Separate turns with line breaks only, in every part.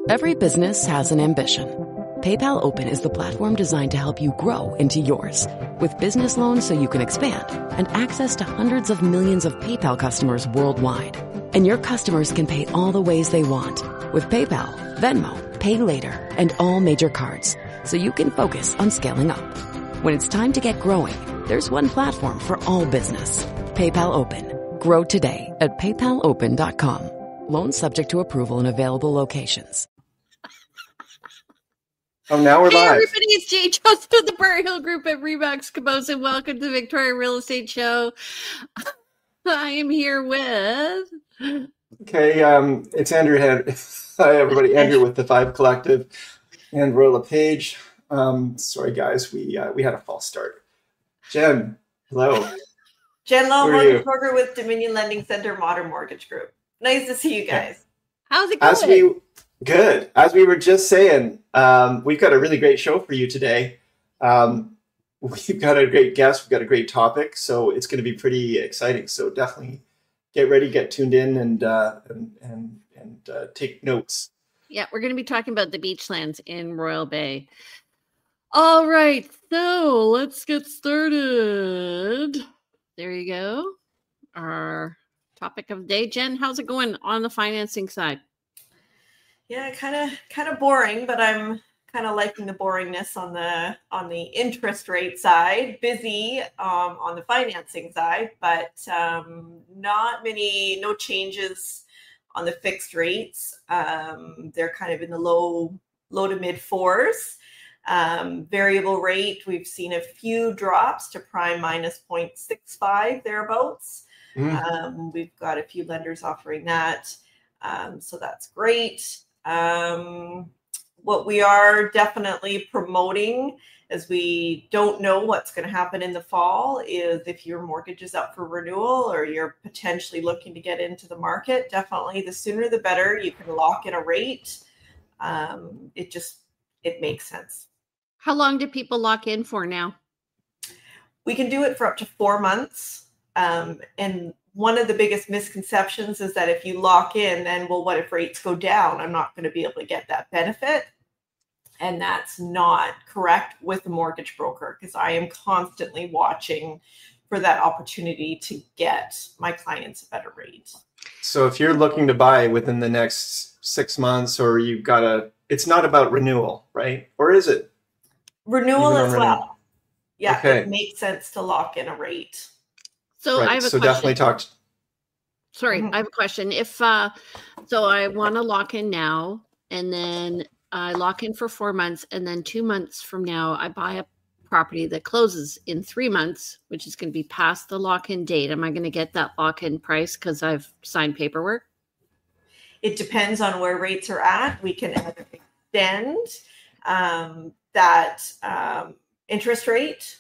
Every business has an ambition. PayPal Open is the platform designed to help you grow into yours. With business loans so you can expand and access to hundreds of millions of PayPal customers worldwide. And your customers can pay all the ways they want. With PayPal, Venmo, Pay Later, and all major cards. So you can focus on scaling up. When it's time to get growing, there's one platform for all business. PayPal Open. Grow today at paypalopen.com. Loans subject to approval in available locations.
Oh, now we're live.
Hey, everybody, it's Jay Johnston of the Prairie Hill Group at Remax Cabos, and welcome to the Victoria Real Estate Show. I am here with...
Okay, it's Andrew. Hi, everybody. Andrew with the Five Collective and Royal LePage. Sorry, guys, we had a false start. Jen, hello.
Jen Lowe, mortgage broker with Dominion Lending Center Modern Mortgage Group. Nice to see you guys.
How's it going?
Good. As we were just saying, we've got a really great show for you today. We've got a great guest. We've got a great topic, so it's going to be pretty exciting. So definitely get ready, get tuned in, and take notes.
Yeah, we're going to be talking about the Beachlands in Royal Bay. All right, so let's get started. There you go. Our topic of the day. Jen, how's it going on the financing side?
Yeah, kind of boring, but I'm kind of liking the boringness on the interest rate side. Busy on the financing side, but no changes on the fixed rates. They're kind of in the low to mid fours. Variable rate, we've seen a few drops to prime minus 0.65 thereabouts. We've got a few lenders offering that. So that's great. What we are definitely promoting, as we don't know what's going to happen in the fall, is if your mortgage is up for renewal or you're potentially looking to get into the market, definitely the sooner the better. You can lock in a rate. It makes sense.
How long do people lock in for now?
We can do it for up to 4 months. And one of the biggest misconceptions is that if you lock in, then, well, what if rates go down? I'm not going to be able to get that benefit. And that's not correct with a mortgage broker, because I am constantly watching for that opportunity to get my clients a better rate.
So if you're looking to buy within the next 6 months, or it's not about renewal, right? Or is it?
Renewal as well. Yeah,
okay.
It makes sense to lock in a rate.
So
right.
I have a question.
Definitely talk.
Sorry, I have a question. If so I want to lock in now, and then I lock in for 4 months, and then 2 months from now, I buy a property that closes in 3 months, which is going to be past the lock-in date. Am I going to get that lock-in price because I've signed paperwork?
It depends on where rates are at. We can either extend that interest rate,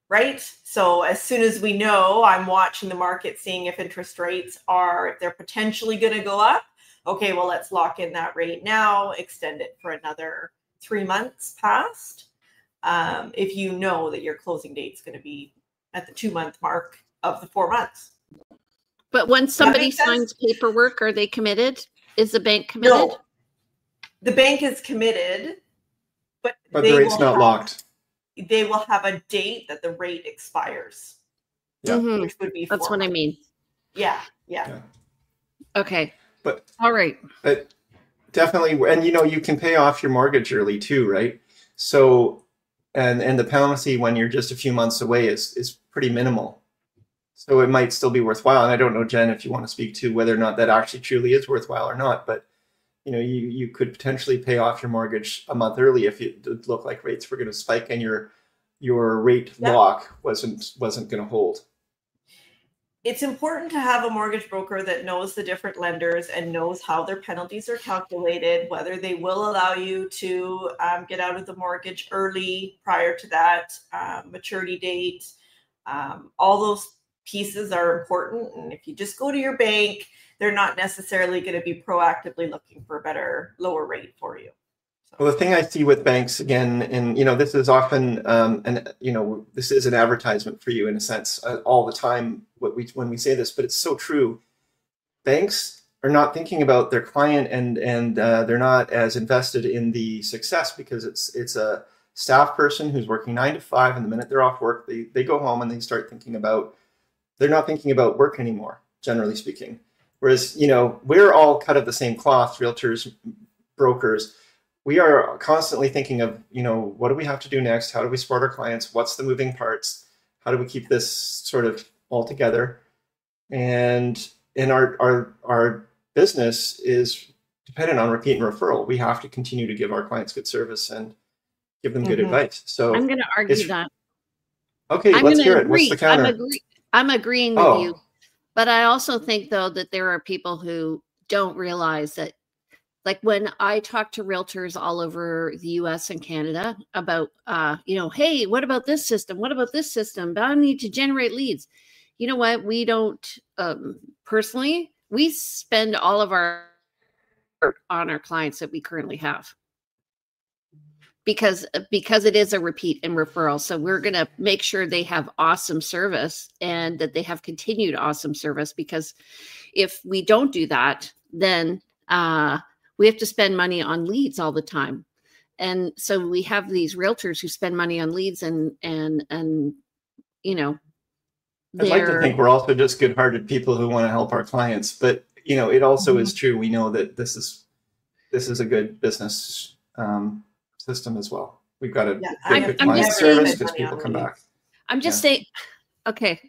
right? So as soon as we know, I'm watching the market, seeing if interest rates they're potentially going to go up. Okay, well, let's lock in that rate now, extend it for another 3 months past. If you know that your closing date is going to be at the 2 month mark of the 4 months.
But when somebody signs paperwork, are they committed? Is the bank committed?
No, the bank is committed, but
the rate's not locked.
They will have a date that the rate expires.
Yeah.
Which would be 4
That's what
months.
I mean.
Yeah.
Okay.
But
all right.
But definitely, and you can pay off your mortgage early too, right? So, and the penalty when you're just a few months away is pretty minimal. So it might still be worthwhile. And I don't know, Jen, if you want to speak to whether or not that actually truly is worthwhile or not, but you could potentially pay off your mortgage a month early if it looked like rates were going to spike and your rate lock wasn't going to hold.
It's important to have a mortgage broker that knows the different lenders and knows how their penalties are calculated, whether they will allow you to get out of the mortgage early prior to that maturity date. All those pieces are important. And if you just go to your bank, they're not necessarily going to be proactively looking for a better, lower rate for you. So.
Well, the thing I see with banks again, and this is often, this is an advertisement for you in a sense all the time when we say this, but it's so true. Banks are not thinking about their client, and they're not as invested in the success, because it's a staff person who's working 9 to 5, and the minute they're off work, they go home and they start thinking about, they're not thinking about work anymore, generally speaking. Whereas, we're all cut of the same cloth, realtors, brokers. We are constantly thinking of, what do we have to do next? How do we support our clients? What's the moving parts? How do we keep this sort of all together? And our business is dependent on repeat and referral. We have to continue to give our clients good service and give them good advice. So
I'm going to argue that.
Okay, let's hear it. What's the counter?
I'm agreeing with you. But I also think, though, that there are people who don't realize that, like when I talk to realtors all over the US and Canada about, hey, what about this system? What about this system? But I need to generate leads. You know what? We don't, personally, we spend all of our on our clients that we currently have. Because it is a repeat and referral. So we're going to make sure they have awesome service and that they have continued awesome service, because if we don't do that, then we have to spend money on leads all the time. And so we have these realtors who spend money on leads and I'd
like to think we're also just good-hearted people who want to help our clients, but it also is true. We know that this is a good business system as well. We've got a good client service because people come back.
I'm just saying, okay.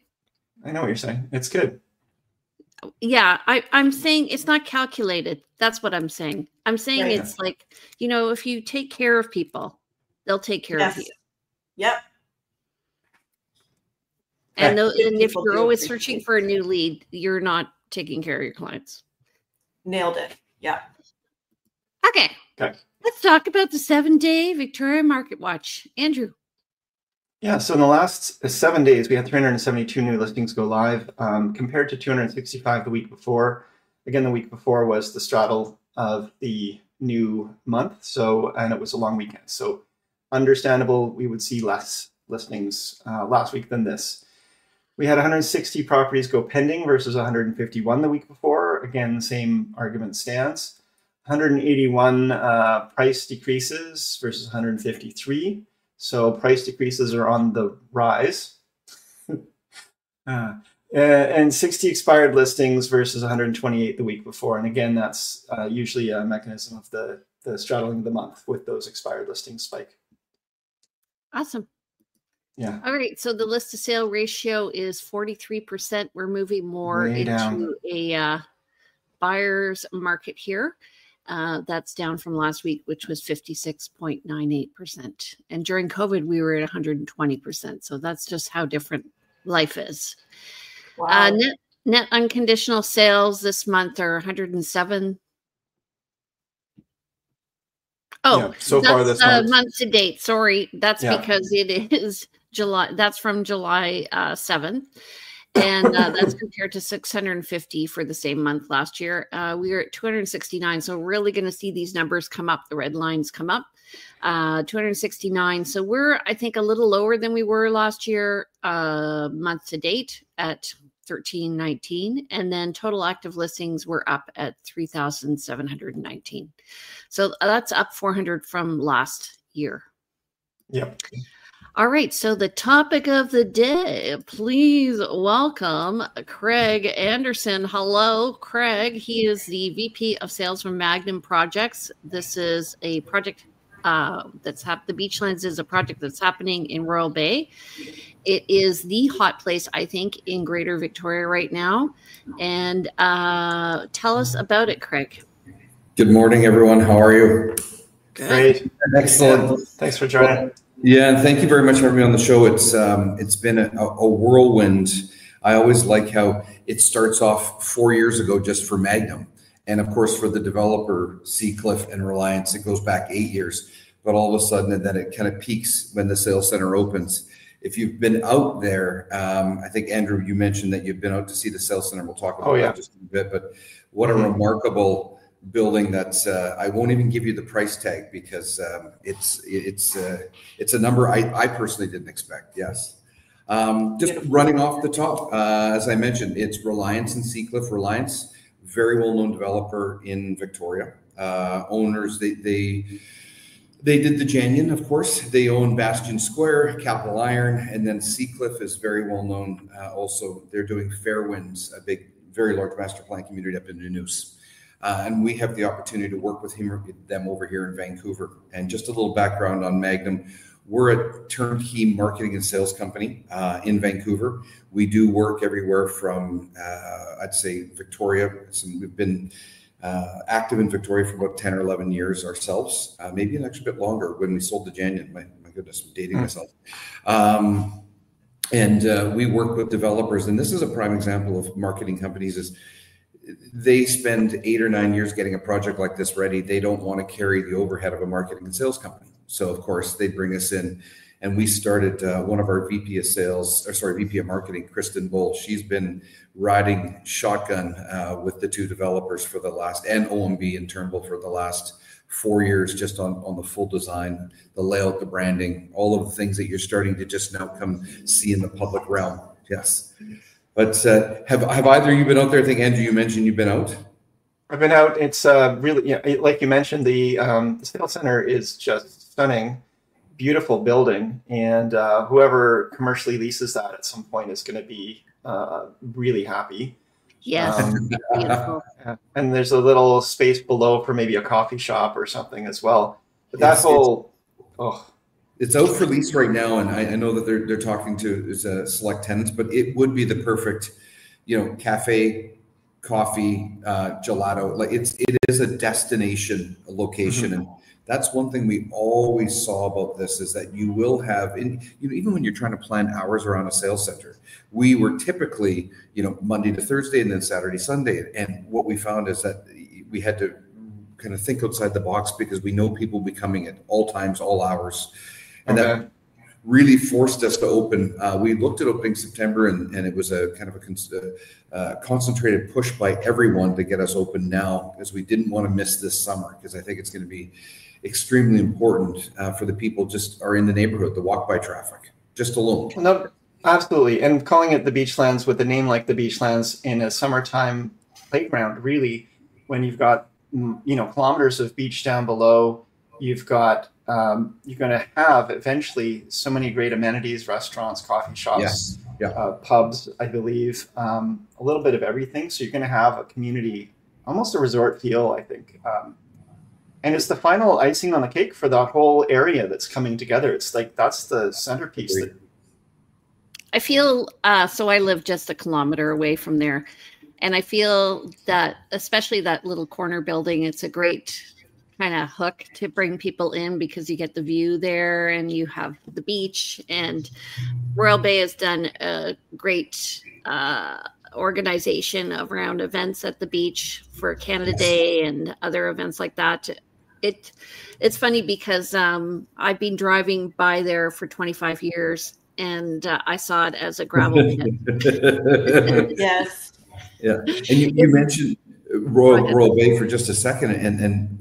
I know what you're saying. It's good.
Yeah, I'm saying it's not calculated. That's what I'm saying. I'm saying it's like, if you take care of people, they'll take care of you.
Yep.
And if you're always searching for a new lead, you're not taking care of your clients.
Nailed it. Yeah.
Okay. Let's talk about the 7-day Victoria Market Watch. Andrew.
Yeah, so in the last 7 days, we had 372 new listings go live, compared to 265 the week before. Again, the week before was the straddle of the new month, and it was a long weekend. So understandable, we would see less listings last week than this. We had 160 properties go pending versus 151 the week before. Again, the same argument stands. 181 price decreases versus 153. So price decreases are on the rise. And 60 expired listings versus 128 the week before. And again, that's usually a mechanism of the straddling of the month with those expired listings spike.
Awesome.
Yeah.
All right. So the list to sale ratio is 43%. We're moving more into a buyer's market here. That's down from last week, which was 56.98%. And during COVID, we were at 120%. So that's just how different life is.
Wow.
Net unconditional sales this month are 107. Oh,
yeah, so far this
month to date. Sorry. That's because it is July. That's from July 7th. And that's compared to 650 for the same month last year. We were at 269. So we're really going to see these numbers come up. The red lines come up. 269. So we're, I think, a little lower than we were last year, month to date at 1319. And then total active listings were up at 3,719. So that's up 400 from last year.
Yep.
All right, so the topic of the day, please welcome Craig Anderson. Hello, Craig. He is the VP of Sales from Magnum Projects. This is a project the Beachlands is a project that's happening in Royal Bay. It is the hot place, I think, in Greater Victoria right now. And tell us about it, Craig.
Good morning, everyone. How are you?
Great.
Excellent.
Thanks for joining.
Yeah, and thank you very much for having me on the show. It's been a whirlwind. I always like how it starts off 4 years ago just for Magnum. And of course, for the developer, Seacliff and Reliance, it goes back 8 years. But all of a sudden, then it kind of peaks when the sales center opens. If you've been out there, I think, Andrew, you mentioned that you've been out to see the sales center. We'll talk about that just in a bit. But what a remarkable building that's I won't even give you the price tag because it's a number I personally didn't expect. Yes. Just running off the top, as I mentioned, it's Reliance and Seacliff. Reliance, very well-known developer in Victoria. Owners, they did the Janyon, of course. They own Bastion Square, Capital Iron, and then Seacliff is very well-known. Also, they're doing Fairwinds, a big, very large master plan community up in Nanoose. And we have the opportunity to work with them over here in Vancouver. And just a little background on Magnum. We're a turnkey marketing and sales company in Vancouver. We do work everywhere from, I'd say, Victoria. We've been active in Victoria for about 10 or 11 years ourselves, maybe an extra bit longer when we sold the Janyon. My goodness, I'm dating myself. And we work with developers. And this is a prime example of marketing companies is they spend 8 or 9 years getting a project like this ready. They don't want to carry the overhead of a marketing and sales company. So of course they bring us in, and we started one of our VP of marketing, Kristen Bull. She's been riding shotgun with the two developers for the last, and OMB in Turnbull for the last 4 years, just on the full design, the layout, the branding, all of the things that you're starting to just now come see in the public realm. Yes. But have either of you been out there? I think, Andrew, you mentioned you've been out.
I've been out. It's really, like you mentioned, the sales center is just stunning, beautiful building, and whoever commercially leases that at some point is going to be really happy.
Yes. Beautiful.
And there's a little space below for maybe a coffee shop or something as well. But that's
it's out for lease right now, and I know that they're talking to select tenants, but it would be the perfect, cafe, coffee, gelato. Like it is a destination location, and that's one thing we always saw about this is that you will have, even when you're trying to plan hours around a sales center, we were typically, Monday to Thursday and then Saturday, Sunday, and what we found is that we had to kind of think outside the box because we know people will be coming at all times, all hours. And that really forced us to open. We looked at opening September, and it was a kind of a concentrated push by everyone to get us open now, because we didn't want to miss this summer, because I think it's going to be extremely important for the people just are in the neighborhood, the walk-by traffic, just alone.
No, absolutely. And calling it the Beachlands with a name like the Beachlands in a summertime playground, really, when you've got, kilometers of beach down below, you've got, you're going to have eventually so many great amenities, restaurants, coffee shops, pubs, I believe, a little bit of everything. So you're going to have a community, almost a resort feel, I think. And it's the final icing on the cake for the whole area that's coming together. It's like, that's the centerpiece.
I feel, so I live just a kilometer away from there. And I feel that, especially that little corner building, it's a great kind of hook to bring people in because you get the view there and you have the beach. And Royal Bay has done a great organization around events at the beach for Canada Day and other events like that. It's funny because I've been driving by there for 25 years and I saw it as a gravel pit.
Yes.
Yeah. And you mentioned Royal Bay for just a second, and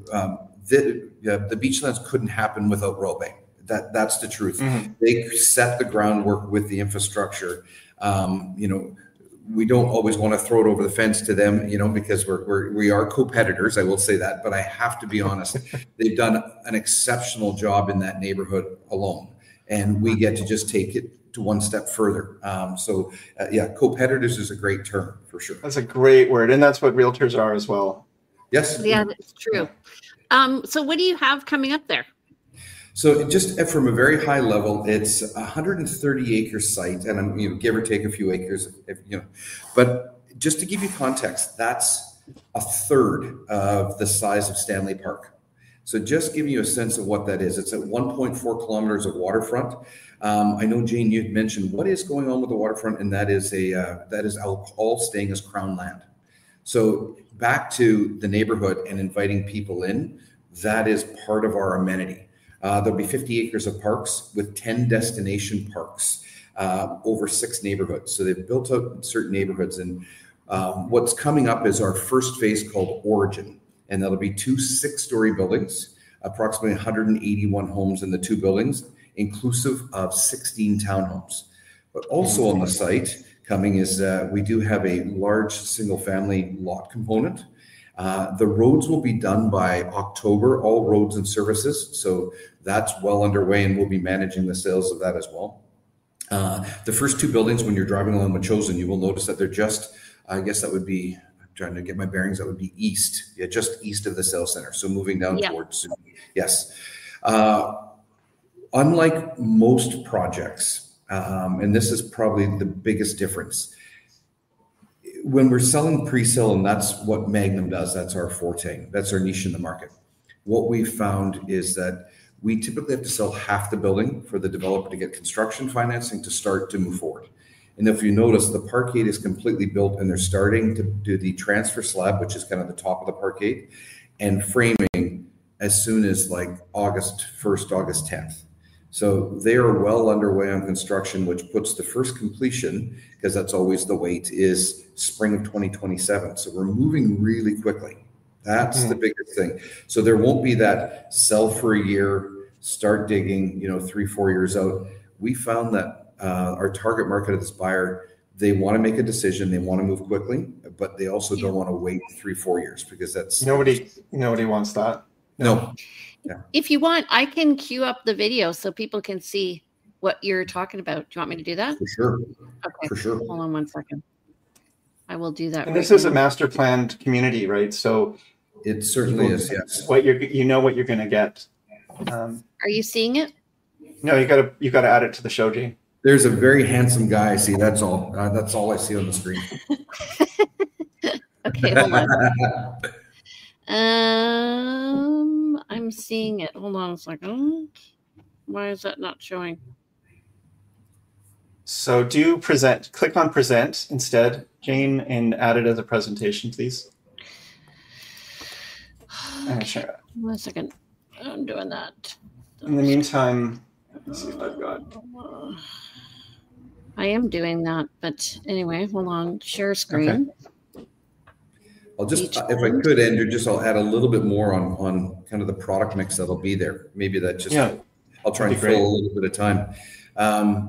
the Beachlands couldn't happen without Royal Bay. That's the truth. They set the groundwork with the infrastructure. We don't always want to throw it over the fence to them, because we are competitors. I will say that, but I have to be honest. They've done an exceptional job in that neighborhood alone, and we get to just take it to one step further. Co-competitors is a great term for sure.
That's a great word, and that's what realtors are as well.
Yes.
Yeah, that's true. So what do you have coming up there?
So just from a very high level, it's a 130-acre site, and I'm give or take a few acres, But just to give you context, that's a third of the size of Stanley Park. So just giving you a sense of what that is. It's at 1.4 kilometers of waterfront. I know, Jane, you had mentioned what is going on with the waterfront, and that is all staying as Crown land. So back to the neighborhood and inviting people in, that is part of our amenity. There'll be 50 acres of parks with 10 destination parks over 6 neighborhoods. So they've built out certain neighborhoods. And what's coming up is our first phase called Origin. And that'll be 2 6-story buildings, approximately 181 homes in the 2 buildings, inclusive of 16 townhomes. But also on the site, coming is we do have a large single family lot component. The roads will be done by October, all roads and services. So that's well underway, and we'll be managing the sales of that as well. The first two buildings, when you're driving along Machosen, you will notice that they're just, I guess that would be, I'm trying to get my bearings, that would be east. Yeah, just east of the sales center. So moving down towards, yes. Unlike most projects, and this is probably the biggest difference, when we're selling pre-sale, and that's what Magnum does, that's our forte, that's our niche in the market. What we found is that we typically have to sell half the building for the developer to get construction financing to start to move forward. And if you notice, the parkade is completely built, and they're starting to do the transfer slab, which is kind of the top of the parkade, and framing as soon as like August 1st, August 10th. So they are well underway on construction, which puts the first completion, because that's always the wait, is spring of 2027. So we're moving really quickly. That's the biggest thing. So there won't be that sell for a year, start digging, 3-4 years out. We found that our target market of this buyer, they want to make a decision, they want to move quickly, but they also don't want to wait 3-4 years, because that's
nobody wants that.
No. Yeah.
If you want, I can queue up the video so people can see what you're talking about. Do you want me to do that?
For sure.
Okay.
For sure.
Hold on 1 second. I will do that.
And this is a master planned community, right? So
it certainly is. Yes.
What you're going to get.
Are you seeing it?
No, you got to add it to the show, Jane.
There's a very handsome guy. I see. That's all. That's all I see on the screen.
Okay, hold on. I'm seeing it. Hold on a second. Why is that not showing?
So do present. Click on present instead, Jane, and add it as a presentation, please.
Okay.
Share it.
1 second. I'm doing that.
In the meantime, let's see if I've got.
I am doing that, but anyway, hold on. Share screen.
Okay.
I'll just, if I could, Andrew, I'll add a little bit more on kind of the product mix that'll be there. Maybe that just, I'll try and fill a little bit of time.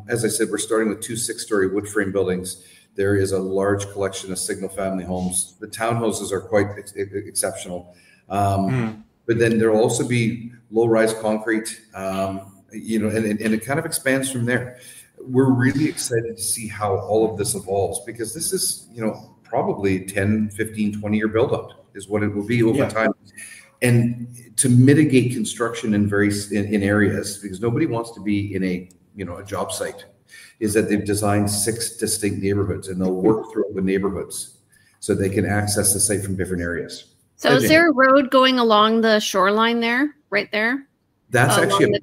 As I said, we're starting with 2 6-story wood frame buildings. There is a large collection of single family homes. The townhouses are quite exceptional. But then there'll also be low-rise concrete, and it kind of expands from there. We're really excited to see how all of this evolves, because this is, probably 10, 15, 20-year build-out is what it will be over time. And to mitigate construction in areas, because nobody wants to be in a job site, is that they've designed 6 distinct neighborhoods, and they'll work through the neighborhoods so they can access the site from different areas.
So is there a road going along the shoreline there, right there?
That's actually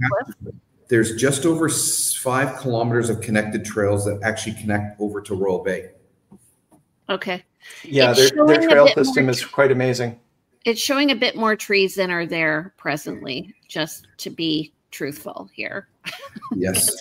there's just over 5 kilometers of connected trails that actually connect over to Royal Bay.
Okay.
Yeah, their trail system is quite amazing.
It's showing a bit more trees than are there presently, just to be truthful here.
Yes.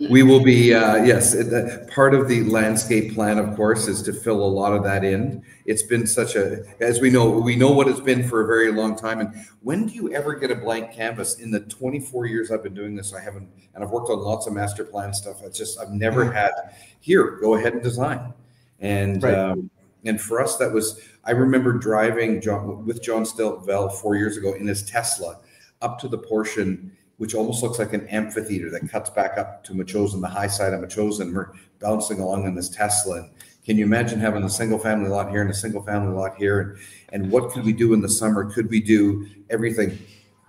We will be, part of the landscape plan, of course, is to fill a lot of that in. It's been as we know what it's been for a very long time. And when do you ever get a blank canvas? In the 24 years I've been doing this, I haven't, and I've worked on lots of master plan stuff. I've never had, here, go ahead and design. And and for us, that was, I remember driving with John Stiltvel 4 years ago in his Tesla up to the portion which almost looks like an amphitheater that cuts back up to Machosen, the high side of Machosen. We're bouncing along in this Tesla. And can you imagine having a single family lot here and a single family lot here? And what could we do in the summer? Could we do everything?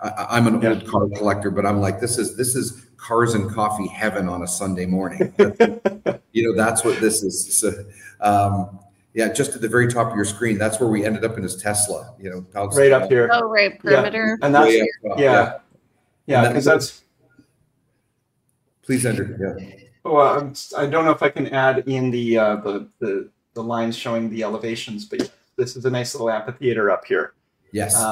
I'm an old car collector, but I'm like, this is cars and coffee heaven on a Sunday morning. That's what this is. So, just at the very top of your screen, that's where we ended up in his Tesla,
right up here.
Oh, right, perimeter.
And that's, because that's.
Please enter. Yeah.
Well, I don't know if I can add in the lines showing the elevations, but this is a nice little amphitheater up here.
Yes.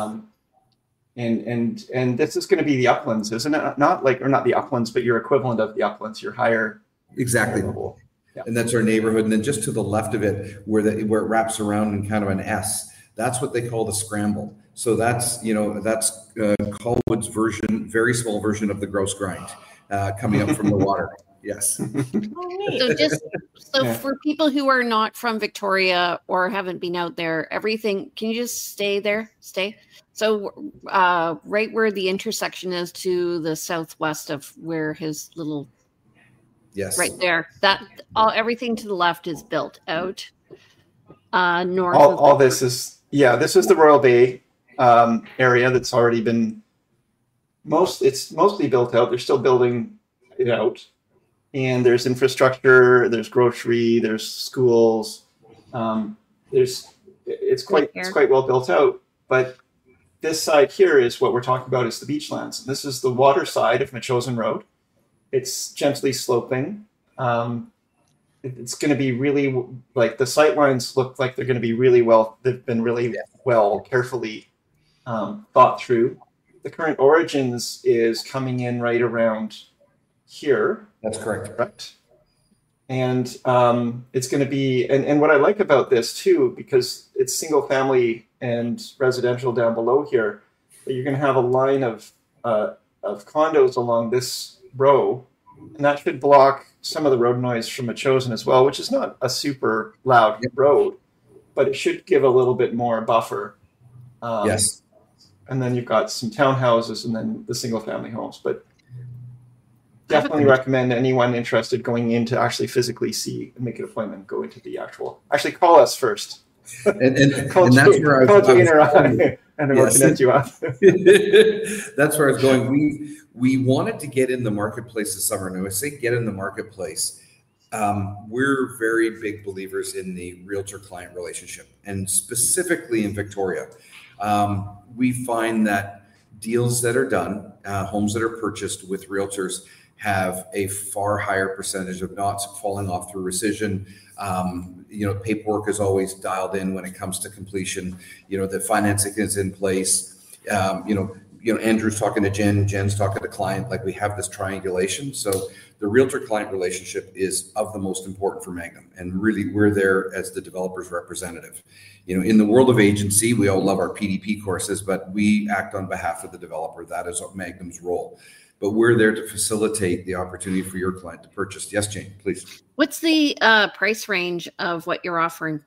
And this is going to be the uplands, isn't it? Not the uplands, but your equivalent of the uplands, your higher.
Exactly.
Level. Yeah.
And that's our neighborhood. And then just to the left of it, where it wraps around in kind of an S, that's what they call the scramble. So that's Colwood's version, very small version of the gross grind coming up from the water. Yes.
So just for people who are not from Victoria or haven't been out there, everything, can you just stay there? So right where the intersection is to the southwest of where his little,
Yes.
right there, that everything to the left is built out. North
all this is, this is the Royal Bay area that's already been it's mostly built out. They're still building it out. And there's infrastructure, there's grocery, there's schools. It's quite well built out. But this side here is what we're talking about, is the Beachlands. This is the water side of Metchosin Road. It's gently sloping. It's going to be really, like, the sight lines look like they're going to be really well. They've been really well, carefully thought through. The current origins is coming in right around here.
That's correct.
And it's going to be, and what I like about this too, because it's single family and residential down below here, but you're going to have a line of condos along this row, and that should block some of the road noise from Metchosin as well, which is not a super loud road, but it should give a little bit more buffer.
Yes.
And then you've got some townhouses and then the single family homes, but definitely recommend anyone interested going in to actually physically see and make an appointment, go into the actual, actually call us first.
And that's where I was
going. And then we'll connect you up.
That's where I was going. We wanted to get in the marketplace this summer. And when I say get in the marketplace, we're very big believers in the realtor-client relationship, and specifically in Victoria. We find that deals that are done, homes that are purchased with realtors, have a far higher percentage of not falling off through rescission. Paperwork is always dialed in when it comes to completion. The financing is in place. Andrew's talking to Jen's talking to client. Like, we have this triangulation. So the realtor-client relationship is of the most important for Magnum, and really we're there as the developer's representative. In the world of agency, we all love our PDP courses, but we act on behalf of the developer. That is Magnum's role. But we're there to facilitate the opportunity for your client to purchase. Yes, Jane, please.
What's the price range of what you're offering?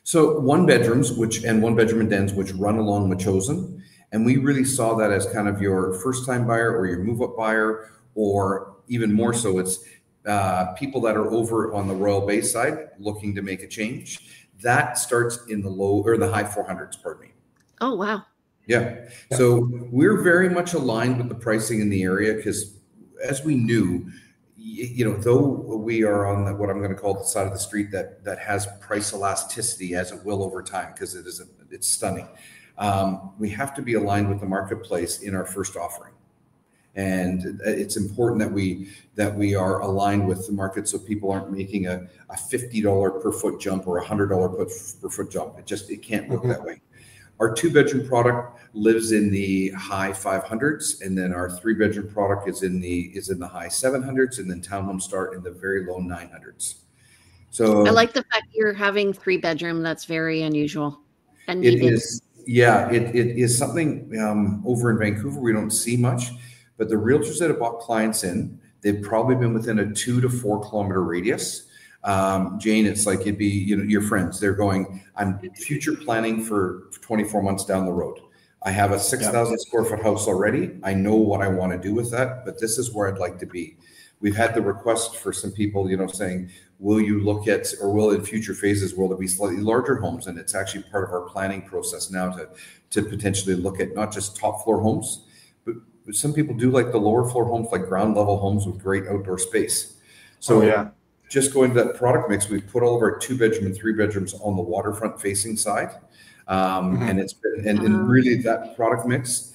So 1 bedrooms, and 1 bedroom and dens, which run along Metchosin. And we really saw that as kind of your first time buyer or your move up buyer, or even more so, it's people that are over on the Royal Bay side looking to make a change. That starts in the high 400s, pardon me.
Oh, wow.
Yeah. So we're very much aligned with the pricing in the area, because as we knew, though we are on what I'm going to call the side of the street that has price elasticity, as it will over time, because it's stunning. We have to be aligned with the marketplace in our first offering. And it's important that we are aligned with the market, so people aren't making a $50 per foot jump or a $100 per foot jump. It can't work that way. Our 2-bedroom product lives in the high 500s, and then our 3-bedroom product is in the high 700s, and then townhomes start in the very low 900s. So
I like the fact you're having 3-bedroom. That's very unusual. And
it is. Yeah, it is something over in Vancouver we don't see much, but the realtors that have bought clients in, they've probably been within a 2 to 4 kilometer radius. Jane, it's like it'd be, your friends, they're going, I'm future planning for 24 months down the road. I have a 6,000 square foot house already. I know what I want to do with that, but this is where I'd like to be. We've had the request for some people, saying, will you look at, or will in future phases, will there be slightly larger homes? And it's actually part of our planning process now to potentially look at not just top floor homes, but some people do like the lower floor homes, like ground level homes with great outdoor space. So just going to that product mix, we put all of our 2-bedroom and 3-bedrooms on the waterfront facing side. And it's been, and really that product mix,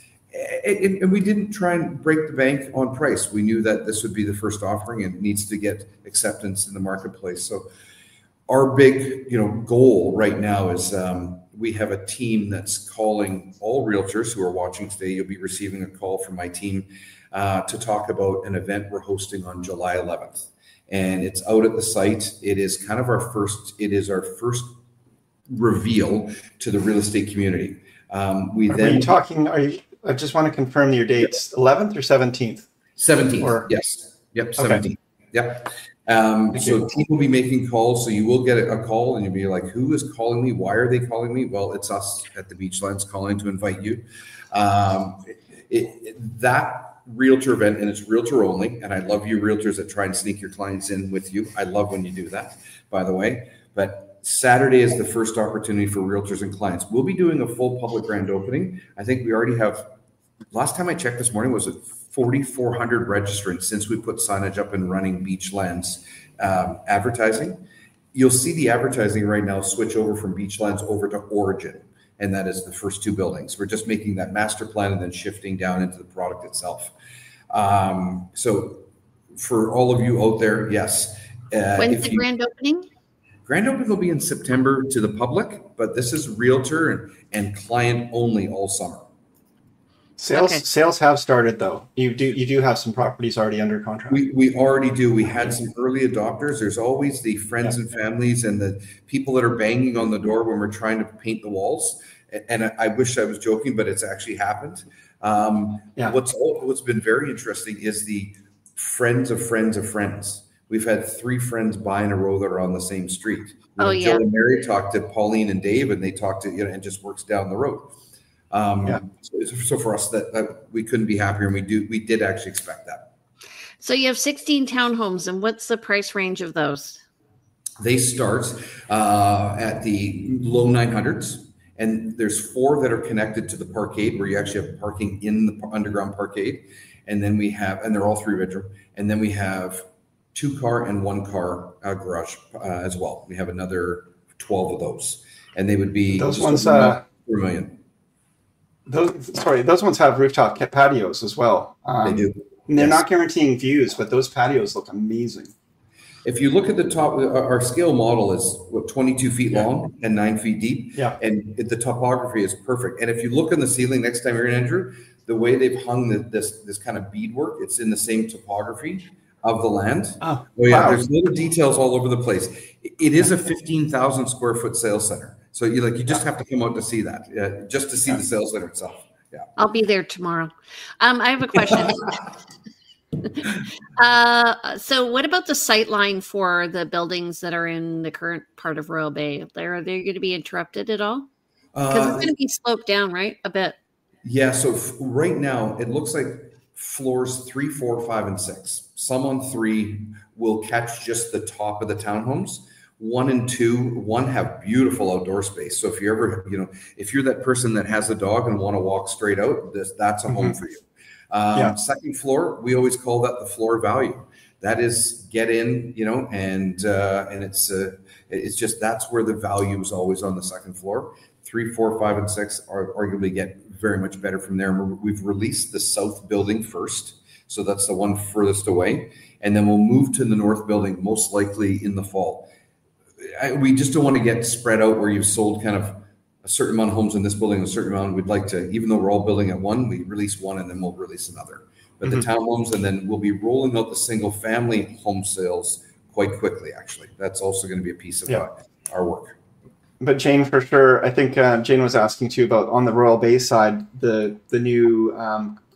and we didn't try and break the bank on price. We knew that this would be the first offering and needs to get acceptance in the marketplace. So our big, goal right now is we have a team that's calling all realtors who are watching today. You'll be receiving a call from my team to talk about an event we're hosting on July 11th. And it's out at the site. It is kind of our first reveal to the real estate community.
I just want to confirm your dates, 11th or 17th?
17th, yes. Yep, 17th.
Okay.
Yeah. So team will be making calls. So you will get a call and you'll be like, who is calling me? Why are they calling me? Well, it's us at the Beachlands calling to invite you. That realtor event, and it's realtor only. And I love you realtors that try and sneak your clients in with you. I love when you do that, by the way. But Saturday is the first opportunity for realtors and clients. We'll be doing a full public grand opening. I think we already have, last time I checked this morning, was it 4,400 registrants since we put signage up and running Beachlands advertising. You'll see the advertising right now switch over from Beachlands over to Origin. And that is the first two buildings. We're just making that master plan and then shifting down into the product itself. So for all of you out there, yes.
When's the grand opening?
Grand opening will be in September to the public, but this is realtor and client only all summer.
Sales have started though. You do have some properties already under contract.
We already do. We had some early adopters. There's always the friends and families and the people that are banging on the door when we're trying to paint the walls. And I wish I was joking, but it's actually happened. What's been very interesting is the friends of friends of friends. We've had 3 friends buy in a row that are on the same street. Joe and Mary talked to Pauline and Dave, and they talked to, and just works down the road. So for us, that we couldn't be happier, and we did actually expect that.
So you have 16 townhomes, and what's the price range of those?
They start at the low 900s, and there's 4 that are connected to the parkade, where you actually have parking in the underground parkade, and then we have, and they're all 3-bedroom, and then we have 2-car and 1-car garage as well. We have another 12 of those, and they would be
those ones.
$4 million.
Those ones have rooftop patios as well.
They do.
And they're not guaranteeing views, but those patios look amazing.
If you look at the top, our scale model is 22 feet long and 9 feet deep. Yeah. And the topography is perfect. And if you look on the ceiling next time you're in, Andrew, the way they've hung this kind of beadwork, it's in the same topography of the land. Oh yeah. Wow. There's little details all over the place. It is a 15,000 square foot sales center. So you just have to come out to see that, just to see the sales center itself. Yeah,
I'll be there tomorrow. I have a question. So what about the sight line for the buildings that are in the current part of Royal Bay? Are they going to be interrupted at all? Because it's going to be sloped down, right? A bit. Yeah.
So right now it looks like floors 3, 4, 5, and 6. Some on 3 will catch just the top of the townhomes. 1 and 2, 1 have beautiful outdoor space. So if you ever, if you're that person that has a dog and want to walk straight out, that's a home for you. Second floor, we always call that the floor value. That is get in, and it's just, that's where the value is always on the second floor. 3, 4, 5, and 6 are arguably get very much better from there. We've released the south building first. So that's the one furthest away. And then we'll move to the north building, most likely in the fall. We just don't want to get spread out where you've sold kind of a certain amount of homes in this building, a certain amount. We'd like to, even though we're all building at one, we release one and then we'll release another. But the townhomes, and then we'll be rolling out the single family home sales quite quickly, actually. That's also going to be a piece of our work.
But Jane, for sure, I think Jane was asking too about on the Royal Bay side, the new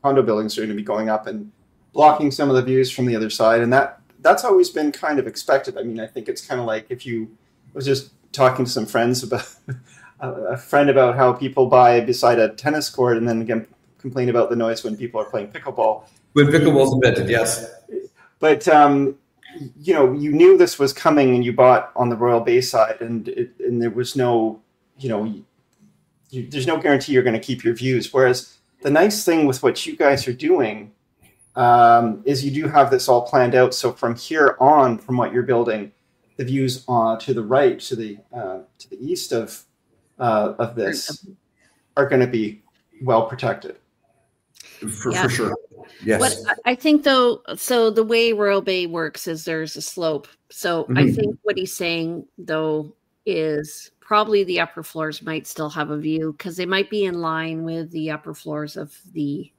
condo buildings are going to be going up and blocking some of the views from the other side. And that's always been kind of expected. I mean, I think it's kind of like if you was just talking to some friends about a friend about how people buy beside a tennis court and then again complain about the noise when people are playing pickleball.
When pickleball's invented, yes.
But you knew this was coming and you bought on the Royal Bay side, and there was no, there's no guarantee you're going to keep your views. Whereas the nice thing with what you guys are doing is you do have this all planned out. So from here on, from what you're building, the views to the right, to the east of this are going to be well protected.
For sure. Yes.
What I think though, so the way Royal Bay works is there's a slope. So I think what he's saying though is probably the upper floors might still have a view because they might be in line with the upper floors of the,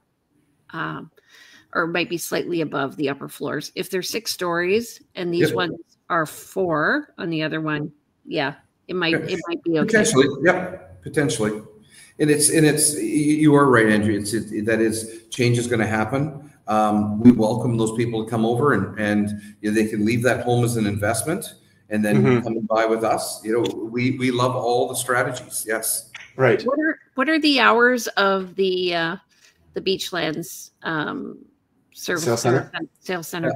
or might be slightly above the upper floors. If they're 6 stories and these ones are 4 on the other one, it might be okay.
Potentially, potentially. And it's you are right, Andrew. That is change is going to happen. we welcome those people to come over and they can leave that home as an investment and then come and buy with us. We love all the strategies. Yes.
Right.
What are the hours of the Beachlands
Sales center?
Sales center?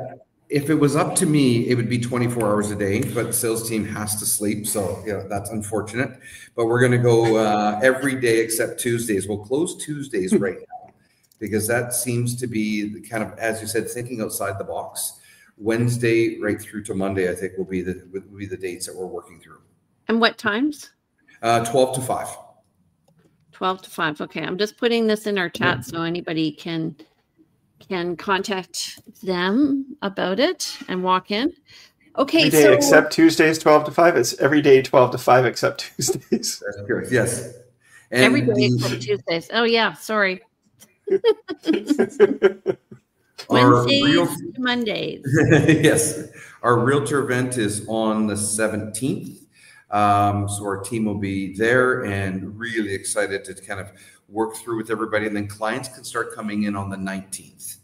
If it was up to me, it would be 24 hours a day, but the sales team has to sleep. So, that's unfortunate. But we're going to go every day except Tuesdays. We'll close Tuesdays right now because that seems to be the kind of, as you said, thinking outside the box. Wednesday right through to Monday, I think will be the dates that we're working through.
And what times?
12 to 5. 12
to 5. Okay. I'm just putting this in our chat so anybody can contact them about it and walk in. Okay.
Every day except Tuesdays, 12 to 5. It's every day 12 to 5 except Tuesdays.
That's correct. Yes. And
every day except Tuesdays. Oh yeah. Sorry. Wednesdays to Mondays.
Yes. Our realtor event is on the 17th. So our team will be there and really excited to kind of work through with everybody. And then clients can start coming in on the 19th.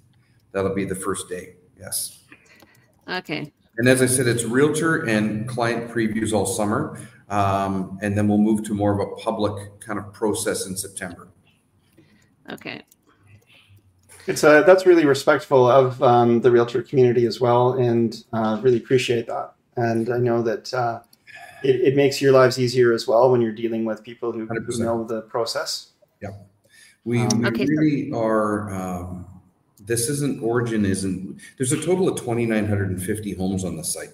That'll be the first day. Yes.
Okay.
And as I said, it's realtor and client previews all summer. And then we'll move to more of a public kind of process in September.
Okay.
That's really respectful of the realtor community as well, and really appreciate that. And I know that it makes your lives easier as well when you're dealing with people who know the process.
Yeah, we really are. This isn't. There's a total of 2,950 homes on the site,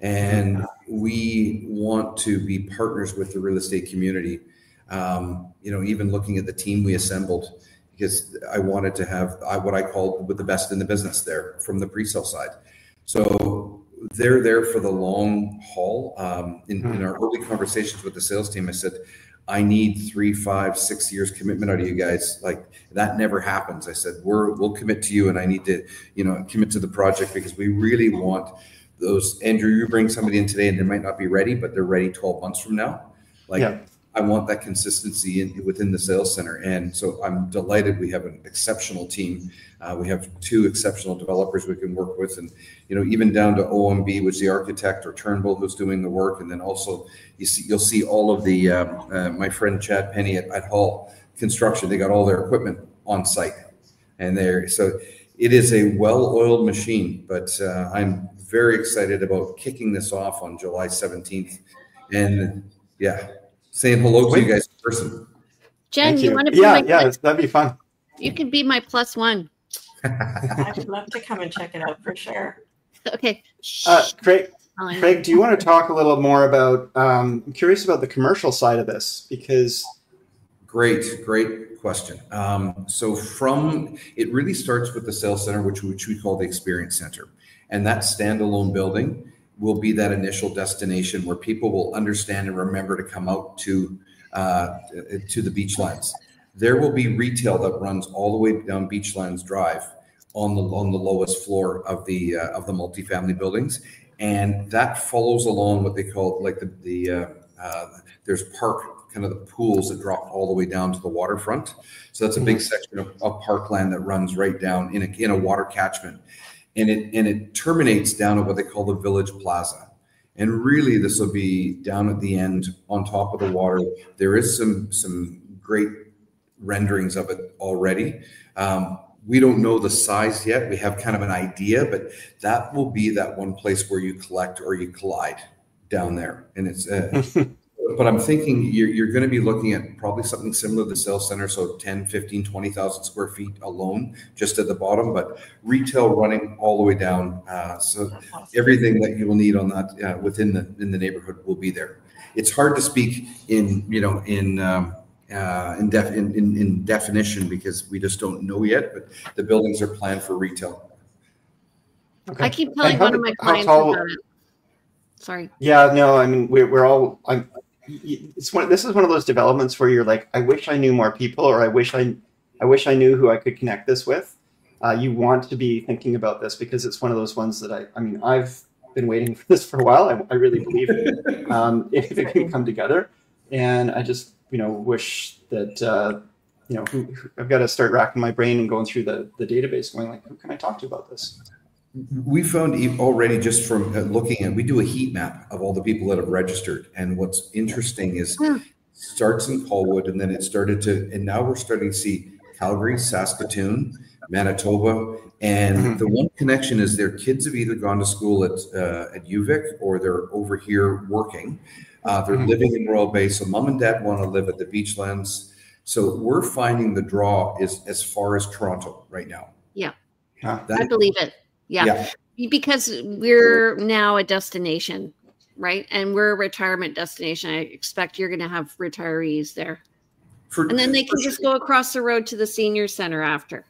and we want to be partners with the real estate community. Even looking at the team we assembled, because I wanted to have what I called with the best in the business there from the pre-sale side. So they're there for the long haul. In our early conversations with the sales team, I said, I need 3, 5, 6 years commitment out of you guys. Like that never happens. I said, we'll commit to you, and I need to, commit to the project because we really want those. Andrew, you bring somebody in today and they might not be ready, but they're ready 12 months from now. I want that consistency within the sales center. And so I'm delighted we have an exceptional team. We have 2 exceptional developers we can work with, and, even down to OMB, which is the architect, or Turnbull, who's doing the work. And then also you'll see all of the, my friend Chad Penny at Hall Construction, they got all their equipment on site and so it is a well-oiled machine, but I'm very excited about kicking this off on July 17th. And saying hello to you guys in person.
Jen, you want to be
that'd be fun.
You can be my +1.
I would love to come and check it out for sure.
Okay.
Craig, do you want to talk a little more about, I'm curious about the commercial side of this, because...
Great question. So it really starts with the sales center, which we call the experience center. And that standalone building will be that initial destination where people will understand and remember to come out to the Beachlands. There will be retail that runs all the way down Beachlands Drive on the lowest floor of the multifamily buildings, and that follows along what they call like there's kind of the pools that drop all the way down to the waterfront. So that's a big section of parkland that runs right down in a water catchment. And it terminates down at what they call the Village Plaza. And really, this will be down at the end on top of the water. There is some great renderings of it already. We don't know the size yet. We have kind of an idea, but that will be that one place where you collect or you collide down there. And it's but I'm thinking you're going to be looking at probably something similar to the sales center, so 10, 15, 20,000 square feet alone, just at the bottom, but retail running all the way down. So everything that you will need on that within the neighborhood will be there. It's hard to speak in definition because we just don't know yet, but the buildings are planned for retail.
Okay. I keep telling one of my clients about it. Sorry.
Yeah, no, I mean, we're all, this is one of those developments where you're like, I wish I knew more people, or I wish I knew who I could connect this with. You want to be thinking about this because it's one of those ones that I've been waiting for this for a while. I really believe if it can come together, and I just wish that I've got to start racking my brain and going through the database, going like, who can I talk to about this?
We found already just from looking at, we do a heat map of all the people that have registered. And what's interesting is it starts in Colwood, and then it started and now we're starting to see Calgary, Saskatoon, Manitoba. And the one connection is their kids have either gone to school at UVic or they're over here working. They're living in Royal Bay. So mom and dad want to live at the Beachlands. So we're finding the draw is as far as Toronto right now.
Yeah. I believe it. Yeah. Because we're now a destination, right? And we're a retirement destination. I expect you're going to have retirees there. And then they can just go across the road to the senior center after.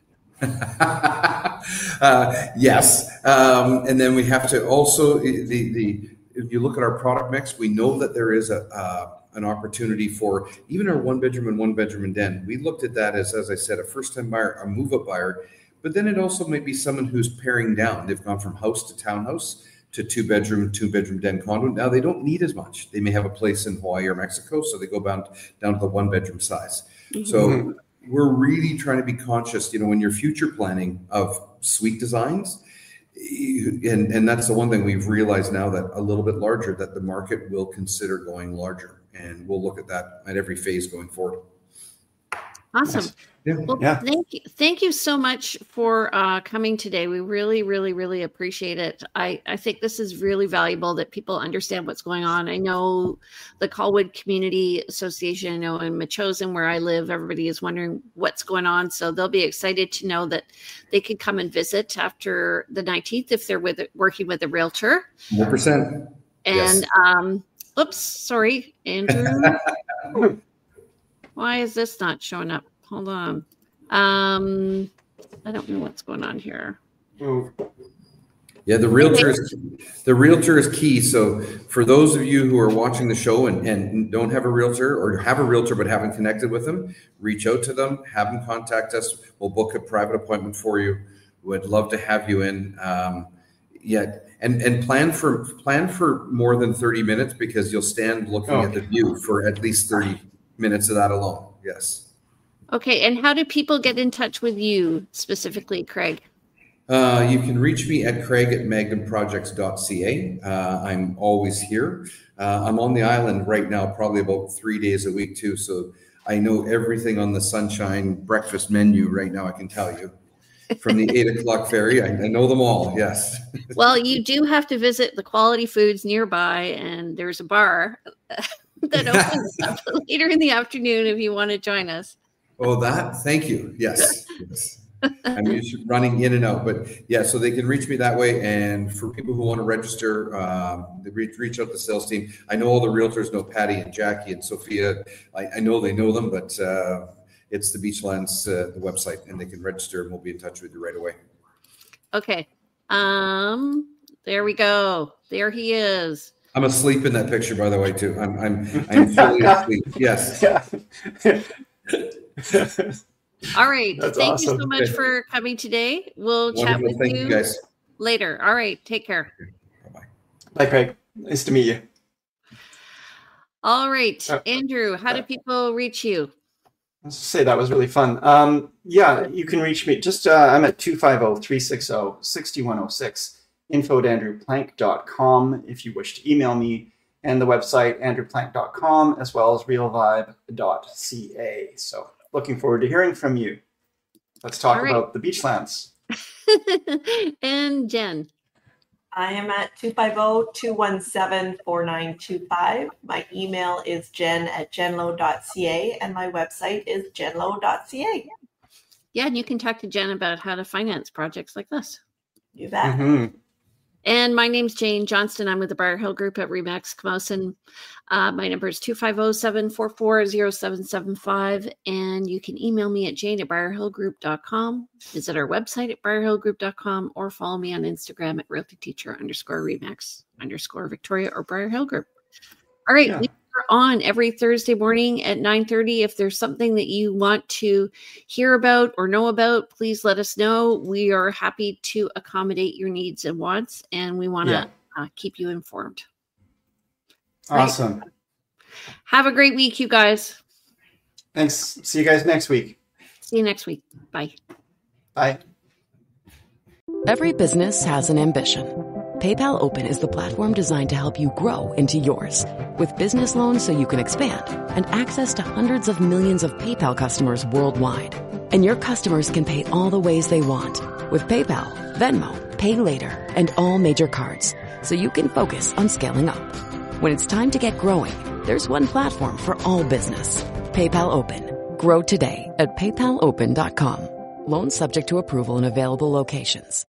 Yes. And then we have to also, if you look at our product mix, we know that there is an opportunity for even our 1-bedroom and 1-bedroom and den. We looked at that as I said, a first-time buyer, a move-up buyer, but then it also may be someone who's paring down. They've gone from house to townhouse to 2-bedroom den condo. Now they don't need as much. They may have a place in Hawaii or Mexico, so they go down to the 1-bedroom size. So we're really trying to be conscious, when you're future planning of suite designs, and that's the one thing we've realized now, that a little bit larger, that the market will consider going larger, and we'll look at that at every phase going forward.
Awesome.
Nice.
Well, thank you so much for coming today. We really, really, really appreciate it. I think this is really valuable that people understand what's going on. I know the Colwood Community Association, in Metchosin, where I live, everybody is wondering what's going on. So they'll be excited to know that they could come and visit after the 19th if they're working with a realtor.
100%.
And oops, sorry, Andrew. Why is this not showing up? Hold on. I don't know what's going on here.
Yeah, the realtor is key. So for those of you who are watching the show and don't have a realtor, or have a realtor but haven't connected with them, reach out to them, have them contact us. We'll book a private appointment for you. We'd love to have you in. And plan for more than 30 minutes, because you'll stand looking at the view for at least 30 minutes of that alone. Yes.
Okay. And how do people get in touch with you specifically, Craig?
You can reach me at craig@magnumprojects.ca. I'm always here. I'm on the island right now, probably about 3 days a week too. So I know everything on the Sunshine breakfast menu right now, I can tell you. From the 8 o'clock ferry, I know them all. Yes.
Well, you do have to visit the Quality Foods nearby, and there's a bar that opens up later in the afternoon if you want to join us.
Oh, thank you. Yes. I'm used to running in and out, but yeah, so they can reach me that way. And for people who want to register, they reach out to the sales team. I know all the realtors know Patty and Jackie and Sophia. I know they know them, but it's the Beachlands, the website, and they can register, and we'll be in touch with you right away.
Okay. There we go. There he is.
I'm asleep in that picture, by the way, too. I'm fully asleep. Yes.
All right.
That's
Thank
awesome.
you so much for coming today. We'll chat with
Thank you guys
later. All right. Take care.
Bye-bye.
Bye, Craig. Nice to meet you.
All right. Andrew, how do people reach you?
Let's say that was really fun. You can reach me. Just I'm at 250-360-6106. info@andrewplank.com if you wish to email me, and the website andrewplank.com, as well as realvibe.ca. So looking forward to hearing from you. Let's talk about the Beachlands.
And Jen.
I am at 250-217-4925. My email is jen@jenlo.ca, and my website is jenlo.ca.
Yeah, and you can talk to Jen about how to finance projects like this.
You bet.
Mm-hmm.
And my name's Jane Johnston. I'm with the Briar Hill Group at Remax Camosun. My number is 250-744-0775. And you can email me at jane@briarhillgroup.com. Visit our website at briarhillgroup.com, or follow me on Instagram at realtyteacher_Remax_Victoria or Briar Hill Group. All right. Yeah. We are on every Thursday morning at 9:30. If there's something that you want to hear about or know about, please let us know. We are happy to accommodate your needs and wants, and we want to keep you informed.
Awesome.
Right. Have a great week, you guys.
Thanks. See you guys next week.
See you next week. Bye.
Bye.
Every business has an ambition. PayPal Open is the platform designed to help you grow into yours. With business loans so you can expand and access to hundreds of millions of PayPal customers worldwide. And your customers can pay all the ways they want with PayPal, Venmo, Pay Later, and all major cards, so you can focus on scaling up. When it's time to get growing, there's one platform for all business. PayPal Open. Grow today at paypalopen.com. Loans subject to approval in available locations.